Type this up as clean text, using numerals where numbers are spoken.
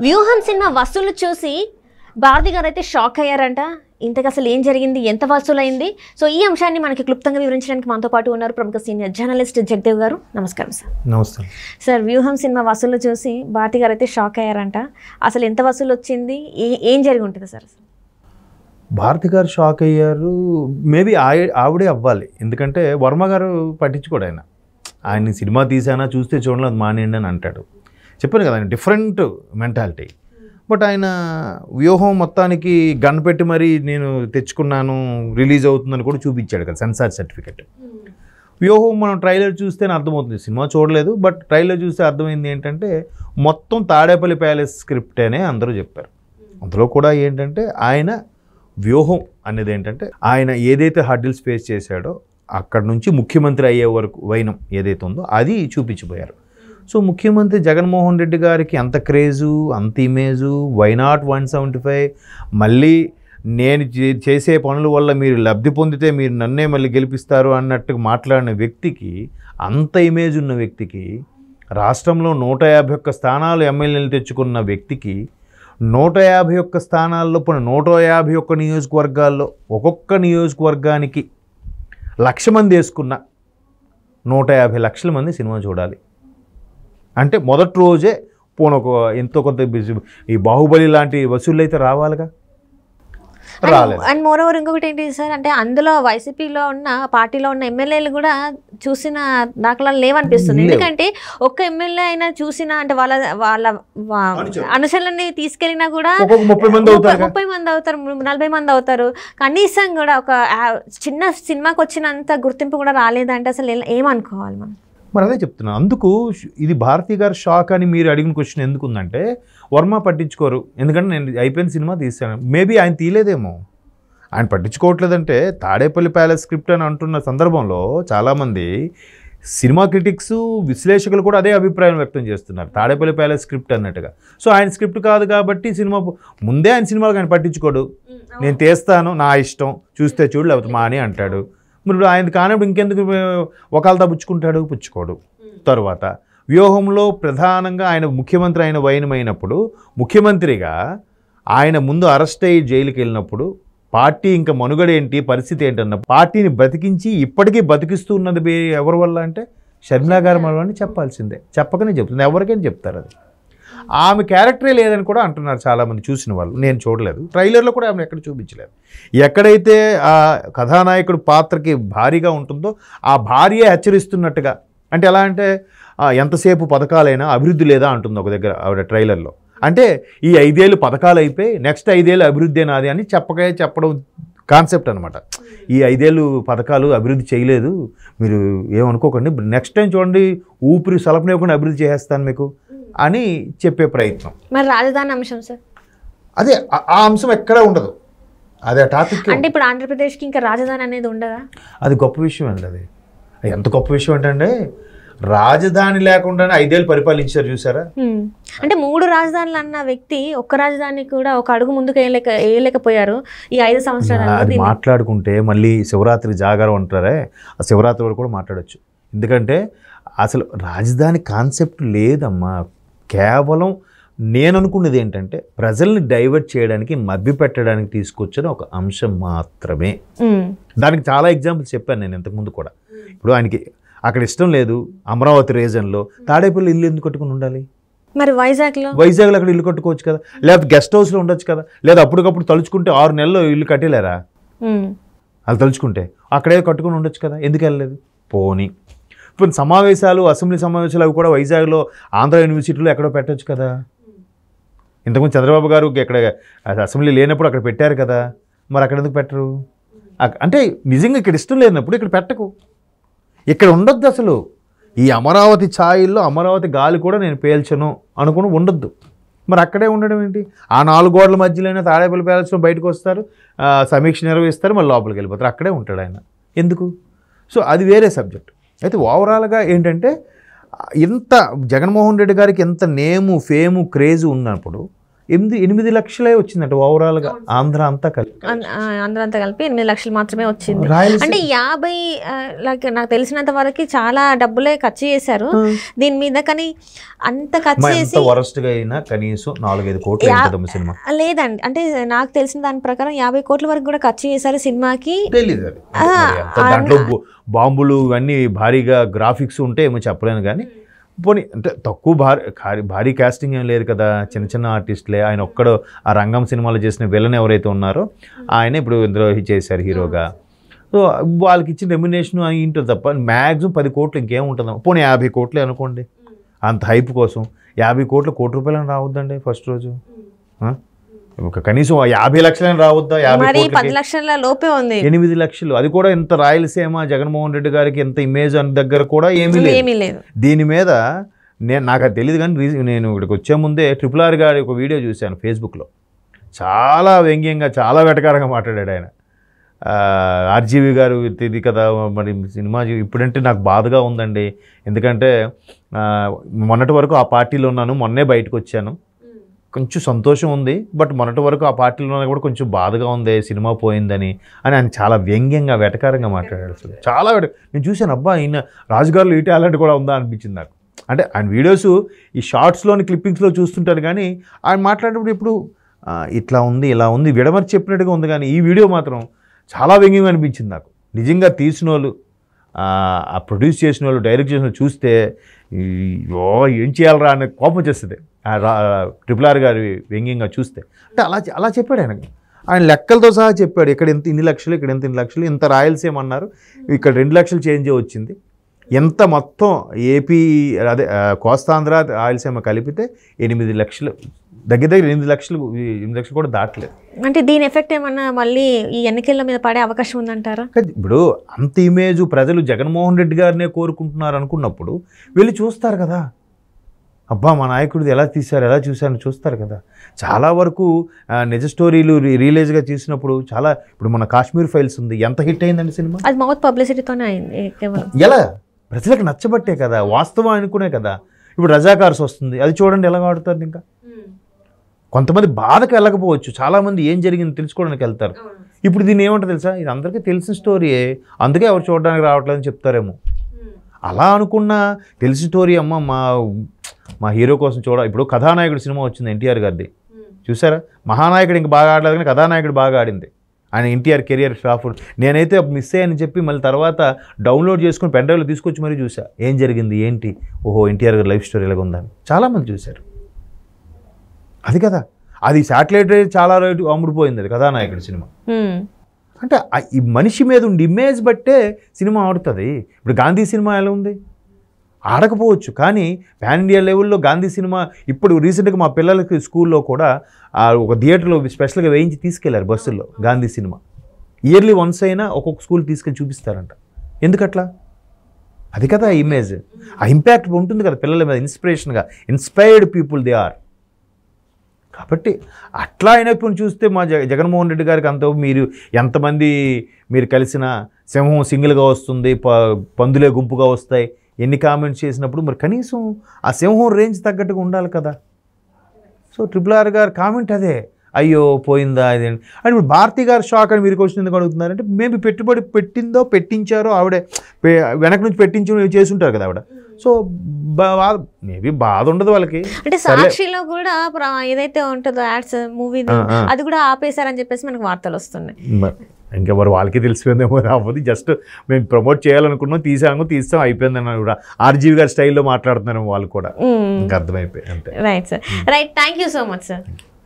వ్యూహం సినిమా వసూలు చూసి భారతి గారు అయితే షాక్ అయ్యారంట. ఇంతకు అసలు ఏం జరిగింది, ఎంత వసూలైంది? సో ఈ అంశాన్ని మనకి క్లుప్తంగా వివరించడానికి మనతో పాటు ఉన్నారు ప్రముఖ సీనియర్ జర్నలిస్ట్ జగదేవ్ గారు. నమస్కారం సార్. నమస్తే సార్. వ్యూహం సినిమా వసూలు చూసి భారతి గారు అయితే షాక్ అయ్యారంట. అసలు ఎంత వసూలు వచ్చింది, ఏం జరిగి ఉంటుంది సార్? భారతి గారు షాక్ అయ్యారు. మేబీ ఆవిడే అవ్వాలి, ఎందుకంటే వర్మ గారు పట్టించుకోడు. ఆయన సినిమా తీసానా చూస్తే చూడండి అది మానేయండి అని అంటాడు. చెప్పాను కదా, ఆయన డిఫరెంట్ మెంటాలిటీ. బట్ ఆయన వ్యూహం మొత్తానికి గన్ పెట్టి మరీ నేను తెచ్చుకున్నాను, రిలీజ్ అవుతుందని కూడా చూపించాడు కదా, సెన్సార్ సర్టిఫికెట్. వ్యూహం మనం ట్రైలర్ చూస్తేనే అర్థమవుతుంది, సినిమా చూడలేదు బట్ ట్రైలర్ చూస్తే అర్థమైంది ఏంటంటే మొత్తం తాడేపల్లి ప్యాలెస్ స్క్రిప్ట్ అనే అందరూ చెప్పారు. అందులో కూడా ఏంటంటే ఆయన వ్యూహం అనేది ఏంటంటే ఆయన ఏదైతే హర్డిల్స్ ఫేస్ చేశాడో అక్కడ నుంచి ముఖ్యమంత్రి అయ్యే వరకు వైనం ఏదైతే ఉందో అది చూపించిపోయారు. సో ముఖ్యమంత్రి జగన్మోహన్ రెడ్డి గారికి అంత క్రేజు, అంత ఇమేజు, వైనాట్ 175, మళ్ళీ నేను చేసే పనుల వల్ల మీరు లబ్ధి పొందితే మీరు నన్నే మళ్ళీ గెలిపిస్తారు అన్నట్టుగా మాట్లాడిన వ్యక్తికి, అంత ఇమేజ్ ఉన్న వ్యక్తికి, రాష్ట్రంలో 151 స్థానాలు ఎమ్మెల్యేలు తెచ్చుకున్న వ్యక్తికి 151 స్థానాల్లో 151 నియోజకవర్గాల్లో ఒక్కొక్క నియోజకవర్గానికి 1,00,000 మంది వేసుకున్న 150 లక్షల మంది సినిమా చూడాలి అంటే మొదటి రోజే ఒక ఎంతో కొంత ఈ బాహుబలి లాంటి వసూళ్ళు అయితే రావాలిగా, రాలేదు. అండ్ మోర్ ఓవర్ ఇంకొకటి ఏంటి సార్ అంటే అందులో వైసీపీలో ఉన్న పార్టీలో ఉన్న ఎమ్మెల్యేలు కూడా చూసిన దాఖలాలు లేవనిపిస్తుంది. ఎందుకంటే ఒక్క ఎమ్మెల్యే అయినా చూసినా అంటే వాళ్ళ అనుచరులని తీసుకెళ్ళినా కూడా 30 మంది అవుతారు, 40 మంది అవుతారు. కనీసం కూడా ఒక చిన్న సినిమాకి వచ్చినంత గుర్తింపు కూడా రాలేదంటే అసలు ఏమనుకోవాలి మనం? మరి అదే చెప్తున్నాను. అందుకు ఇది భారతి గారు షాక్ అని మీరు అడిగిన క్వశ్చన్ ఎందుకుందంటే వర్మ పట్టించుకోరు, ఎందుకంటే నేను అయిపోయిన సినిమా తీసాను. మేబీ ఆయన తీయలేదేమో, ఆయన పట్టించుకోవట్లేదంటే తాడేపల్లి ప్యాలెస్ స్క్రిప్ట్ అని అంటున్న సందర్భంలో చాలామంది సినిమా క్రిటిక్స్, విశ్లేషకులు కూడా అదే అభిప్రాయం వ్యక్తం చేస్తున్నారు, తాడేపల్లి ప్యాలెస్ స్క్రిప్ట్ అన్నట్టుగా. సో ఆయన స్క్రిప్ట్ కాదు కాబట్టి సినిమా ముందే ఆయన సినిమాలకు ఆయన పట్టించుకోడు. నేను తీస్తాను, నా ఇష్టం, చూస్తే చూడు లేకపోతే మాని అంటాడు. మరి ఆయన కానప్పుడు ఇంకెందుకు ఒకళ్ళతో పుచ్చుకోడు. తర్వాత వ్యూహంలో ప్రధానంగా ఆయన ముఖ్యమంత్రి అయిన వైనమైనప్పుడు, ముఖ్యమంత్రిగా ఆయన ముందు అరెస్ట్ అయ్యి జైలుకి వెళ్ళినప్పుడు పార్టీ ఇంకా మనుగడ ఏంటి, పరిస్థితి ఏంటన్న పార్టీని బతికించి ఇప్పటికీ బతికిస్తూ ఉన్నది ఎవరి వల్ల అంటే షర్మిలా గారి వల్ల అని చెప్పాల్సిందే. చెప్పకనే చెప్తుంది, ఎవరికైనా చెప్తారు. అది ఆమె క్యారెక్టరే లేదని కూడా అంటున్నారు చాలామంది చూసిన వాళ్ళు. నేను చూడలేదు, ట్రైలర్లో కూడా ఆమె ఎక్కడ చూపించలేదు. ఎక్కడైతే ఆ కథానాయకుడు పాత్రకి భారీగా ఉంటుందో ఆ భార్యే హెచ్చరిస్తున్నట్టుగా, అంటే ఎలా అంటే ఎంతసేపు పథకాలైనా అభివృద్ధి లేదా అంటుంది ఒక దగ్గర ఆవిడ ట్రైలర్లో. అంటే ఈ 5 ఏళ్ళు పథకాలు అయిపోయి నెక్స్ట్ 5 ఏళ్ళు అభివృద్ధి నాది అని చెప్పడం కాన్సెప్ట్ అనమాట. ఈ 5 ఏళ్ళు పథకాలు అభివృద్ధి చేయలేదు, మీరు ఏమనుకోకండి, నెక్స్ట్ టైం చూడండి ఊపిరి సలపనివ్వకుండా అభివృద్ధి చేసేస్తాను మీకు అని చెప్పే ప్రయత్నం. మరి రాజధాని అంశం సార్, అదే ఆ అంశం ఎక్కడా ఉండదు, అదే టాపిక్. అంటే ఇప్పుడు ఆంధ్రప్రదేశ్కి ఇంకా రాజధాని అనేది ఉండదా? అది గొప్ప విషయం అండి. అది ఎంత గొప్ప విషయం అంటే రాజధాని లేకుండానే 5 ఏళ్ళు పరిపాలించారు చూసారా. అంటే 3 రాజధానులు అన్న వ్యక్తి ఒక్క రాజధాని కూడా ఒక అడుగు ముందుకు వేయలేకపోయారు ఈ 5 సంవత్సరాలు. మాట్లాడుకుంటే మళ్ళీ శివరాత్రి జాగారం అంటారే, ఆ శివరాత్రి వరకు కూడా మాట్లాడచ్చు. ఎందుకంటే అసలు రాజధాని కాన్సెప్ట్ లేదమ్మా. కేవలం నేను అనుకున్నది ఏంటంటే ప్రజల్ని డైవర్ట్ చేయడానికి, మభ్య పెట్టడానికి తీసుకొచ్చిన ఒక అంశం మాత్రమే. దానికి చాలా ఎగ్జాంపుల్స్ చెప్పాను నేను ఇంతకుముందు కూడా. ఇప్పుడు ఆయనకి అక్కడ ఇష్టం లేదు, అమరావతి రీజన్లో తాడేపల్లి ఇల్లు ఎందుకు కట్టుకుని ఉండాలి? మరి వైజాగ్లో అక్కడ ఇల్లు కట్టుకోవచ్చు కదా, లేకపోతే గెస్ట్ హౌస్లో ఉండొచ్చు కదా, లేదా అప్పటికప్పుడు తలుచుకుంటే 6 నెలల్లో ఇల్లు కట్టేలేరా వాళ్ళు తలుచుకుంటే? అక్కడే కట్టుకుని ఉండొచ్చు కదా, ఎందుకు వెళ్ళలేదు? పోనీ ఇప్పుడు సమావేశాలు, అసెంబ్లీ సమావేశాలు అవి కూడా వైజాగ్లో ఆంధ్ర యూనివర్సిటీలో ఎక్కడో పెట్టచ్చు కదా. ఇంతకుముందు చంద్రబాబు గారు ఎక్కడ అసెంబ్లీ లేనప్పుడు అక్కడ పెట్టారు కదా, మరి అక్కడ ఎందుకు పెట్టరు? అంటే నిజంగా ఇక్కడ ఇష్టం లేనప్పుడు ఇక్కడ పెట్టకు, ఇక్కడ ఉండొద్దు. అసలు ఈ అమరావతి ఛాయిల్లో అమరావతి గాలి కూడా నేను పేల్చను అనుకుని ఉండొద్దు. మరి అక్కడే ఉండడం ఏంటి? ఆ 4 గోడల మధ్యలోనే తాడేపల్లి ప్యాలెస్లో బయటకు వస్తారు, సమీక్ష నిర్వహిస్తారు, మళ్ళీ లోపలికి వెళ్ళిపోతారు. అక్కడే ఉంటాడు ఆయన, ఎందుకు? సో అది వేరే సబ్జెక్ట్. అయితే ఓవరాల్గా ఏంటంటే ఇంత జగన్మోహన్ రెడ్డి గారికి ఎంత నేము, ఫేము, క్రేజు ఉన్నప్పుడు 8 లక్షలే వచ్చిందంట ఓవరాల్గా ఆంధ్ర అంతా కలిపి. ఆంధ్ర అంతా కలిపి 8 లక్షలు మాత్రమే వచ్చింది. అంటే 50 లైక్ నాకు తెలిసినంత వరకు చాలా డబ్బులే ఖర్చు చేశారు దీని మీద. కానీ అంత ఖర్చు చేసి వరస్ట్గా అయినా కనీసం 4-5 కోట్లు సినిమా లేదండి. అంటే నాకు తెలిసిన దాని ప్రకారం 50 కోట్ల వరకు కూడా ఖర్చు చేశారు సినిమాకి. తెలీదు దాంట్లో బాంబులు ఇవన్నీ భారీగా గ్రాఫిక్స్ ఉంటే ఏమో చెప్పలేను. కానీ పోనీ అంటే తక్కువ భారీ కాస్టింగ్ ఏం లేదు కదా, చిన్న చిన్న ఆర్టిస్టులే. ఆయన ఒక్కడు ఆ రంగం సినిమాలో చేసిన విలన్ ఎవరైతే ఉన్నారో ఆయన ఇప్పుడు ఇందులో చేశారు హీరోగా. సో వాళ్ళకి ఇచ్చిన రెమ్యునేషన్ అని ఉంటుంది తప్ప మ్యాక్సిమం 10 కోట్లు ఇంకేముంటుందా. పోనీ 50 కోట్లే అనుకోండి, అంత హైప్ కోసం 50 కోట్లు ₹1 రావద్దండి ఫస్ట్ రోజు. కనీసం 50 లక్షలని రావద్దా? 10 లక్షల లోపే ఉంది. 8 లక్షలు, అది కూడా ఇంత రాయలసీమ జగన్మోహన్ రెడ్డి గారికి ఎంత ఇమేజ్ అని దగ్గర కూడా ఏమీ లేదు. దీని మీద నాకు అది తెలియదు. కానీ నేను ఇక్కడికి వచ్చే ముందే RRR గారి ఒక వీడియో చూశాను ఫేస్బుక్లో. చాలా వ్యంగ్యంగా చాలా వెటకారంగా మాట్లాడాడు ఆయన. RGV గారు ఇది కదా మరి సినిమా ఇప్పుడంటే నాకు బాధగా ఉందండి, ఎందుకంటే మొన్నటి వరకు ఆ పార్టీలో ఉన్నాను, మొన్నే బయటకు వచ్చాను, కొంచెం సంతోషం ఉంది. బట్ మొన్నటి వరకు ఆ పార్టీలో కూడా కొంచెం బాధగా ఉంది సినిమా పోయిందని అని ఆయన చాలా వ్యంగ్యంగా వెటకారంగా మాట్లాడాడు. అసలు చాలా నేను చూశాను, అబ్బా ఈయన రాజుగారులో ఈ టాలెంట్ కూడా ఉందా అనిపించింది నాకు. అంటే ఆయన వీడియోస్ ఈ షార్ట్స్లోని క్లిప్పింగ్స్లో చూస్తుంటారు, కానీ ఆయన మాట్లాడేటప్పుడు ఇప్పుడు ఇట్లా ఉంది ఇలా ఉంది విడమర్చి చెప్పినట్టుగా ఉంది. కానీ ఈ వీడియో మాత్రం చాలా వ్యంగ్యంగా అనిపించింది నాకు. నిజంగా తీసిన వాళ్ళు, ఆ ప్రొడ్యూస్ చేసిన వాళ్ళు, డైరెక్ట్ చేసిన వాళ్ళు చూస్తే ఏం చేయాలరా అనే కోపం వచ్చేస్తుంది RRR గారి వ్యంగ్యంగా చూస్తే. అంటే అలా చెప్పాడు ఆయన లెక్కలతో సహా చెప్పాడు. ఇక్కడ ఎంత ఇన్ని లక్షలు, ఇక్కడ ఎంత ఇన్ని లక్షలు, ఇంత రాయలసీమ అన్నారు, ఇక్కడ 2 లక్షలు చేంజ్ వచ్చింది. ఎంత మొత్తం ఏపీ అదే కోస్తాంధ్ర రాయలసీమ కలిపితే 8 లక్షలు, దగ్గర 8 లక్షలు కూడా దాటలేదు. అంటే దీని ఎఫెక్ట్ ఏమన్నా మళ్ళీ ఈ ఎన్నికల మీద పడే అవకాశం ఉందంటారా? ఇప్పుడు అంత ఇమేజ్ ప్రజలు జగన్మోహన్ రెడ్డి గారినే కోరుకుంటున్నారు అనుకున్నప్పుడు వెళ్ళి చూస్తారు కదా, అబ్బా మా నాయకుడిది ఎలా చూశారని చూస్తారు కదా. చాలా వరకు నిజ స్టోరీలు రిలీజ్గా తీసినప్పుడు చాలా, ఇప్పుడు మన కాశ్మీర్ ఫైల్స్ ఉంది, ఎంత హిట్ అయిందండి సినిమా. అది మౌత్ పబ్లిసిటీతోనే అయింది. ఎలా ప్రజలకు నచ్చబట్టే కదా, వాస్తవం అనుకునే కదా. ఇప్పుడు రజాకార్స్ వస్తుంది, అది చూడండి ఎలా ఆడుతారు. ఇంకా కొంతమంది బాధకు వెళ్ళకపోవచ్చు, చాలామంది ఏం జరిగింది తెలుసుకోవడానికి వెళ్తారు. ఇప్పుడు దీన్ని ఏమంటారు తెలుసా, ఇది అందరికీ తెలిసిన స్టోరీయే, అందుకే ఎవరు చూడడానికి రావట్లేదని చెప్తారేమో. అలా అనుకున్నా తెలిసిన స్టోరీ అమ్మ మా హీరో కోసం ఇప్పుడు కథానాయకుడు సినిమా వచ్చింది NTR గారిది, చూసారా? మహానాయకుడు ఇంక బాగా ఆడలేదు కానీ కథానాయకుడు బాగా ఆడింది. ఆయన NTR కెరియర్ స్టాఫ్. నేనైతే మిస్ అయ్యని చెప్పి మళ్ళీ తర్వాత డౌన్లోడ్ చేసుకుని పెన్డ్రైవ్లో తీసుకొచ్చి మరీ చూసా ఏం జరిగింది ఏంటి, ఓహో NTR గారి లైఫ్ స్టోరీ ఎలాగ ఉందని చాలామంది చూశారు. అది కదా, అది శాటిలైట్ చాలా రేటు అమ్ముడిపోయింది అది కథానాయకుడు సినిమా. అంటే ఈ మనిషి మీద ఉండి ఇమేజ్ బట్టే సినిమా ఆడుతుంది. ఇప్పుడు గాంధీ సినిమా ఎలా ఉంది, ఆడకపోవచ్చు, కానీ పాన్ ఇండియా లెవెల్లో గాంధీ సినిమా ఇప్పుడు రీసెంట్గా మా పిల్లలకి స్కూల్లో కూడా ఒక థియేటర్లో స్పెషల్గా వేయించి తీసుకెళ్లారు బస్సుల్లో. గాంధీ సినిమా ఇయర్లీ వన్స్ అయినా ఒక్కొక్క స్కూల్ తీసుకెళ్ళి చూపిస్తారంట. ఎందుకట్లా? అది కదా ఇమేజ్, ఆ ఇంపాక్ట్ ఉంటుంది కదా పిల్లల మీద, ఇన్స్పిరేషన్గా ఇన్స్పైర్డ్ పీపుల్ దే ఆర్. కాబట్టి అట్లా అయినప్పుడు చూస్తే మా జగన్మోహన్ రెడ్డి గారికి అంత మీరు ఎంతమంది మీరు కలిసిన సింహం సింగిల్గా వస్తుంది, పందులే గుంపుగా వస్తాయి, ఎన్ని కామెంట్స్ చేసినప్పుడు మరి కనీసం ఆ సింహం రేంజ్ తగ్గట్టుగా ఉండాలి కదా. సో RRR గారు కామెంట్ అదే, అయ్యో పోయిందా ఇది అని. ఇప్పుడు భారతి గారు షాక్ అని మీరు క్వశ్చన్ ఎందుకు అడుగుతున్నారంటే, మేబీ పెట్టుబడి పెట్టించారో ఆవిడే వెనక నుంచి పెట్టించి చేసుంటారు కదా ఆవిడ. సో మేబీ బాధ ఉండదు వాళ్ళకి. అంటే సాక్షిలో కూడా ఏదైతే ఉంటుందో యాడ్స్ మూవీ అది కూడా ఆపేశారని చెప్పేసి మనకు వార్తలు వస్తున్నాయి. ఇంకా మరి వాళ్ళకి తెలిసిపోయిందేమో, రాబోదు జస్ట్ మేము ప్రమోట్ చేయాలనుకున్నాం, తీసాం అయిపోయింది అని కూడా RGV గారి స్టైల్లో మాట్లాడుతున్నారు వాళ్ళు కూడా, ఇంకా అర్థమైపోయి అంతే. Right sir, right, thank you so much sir.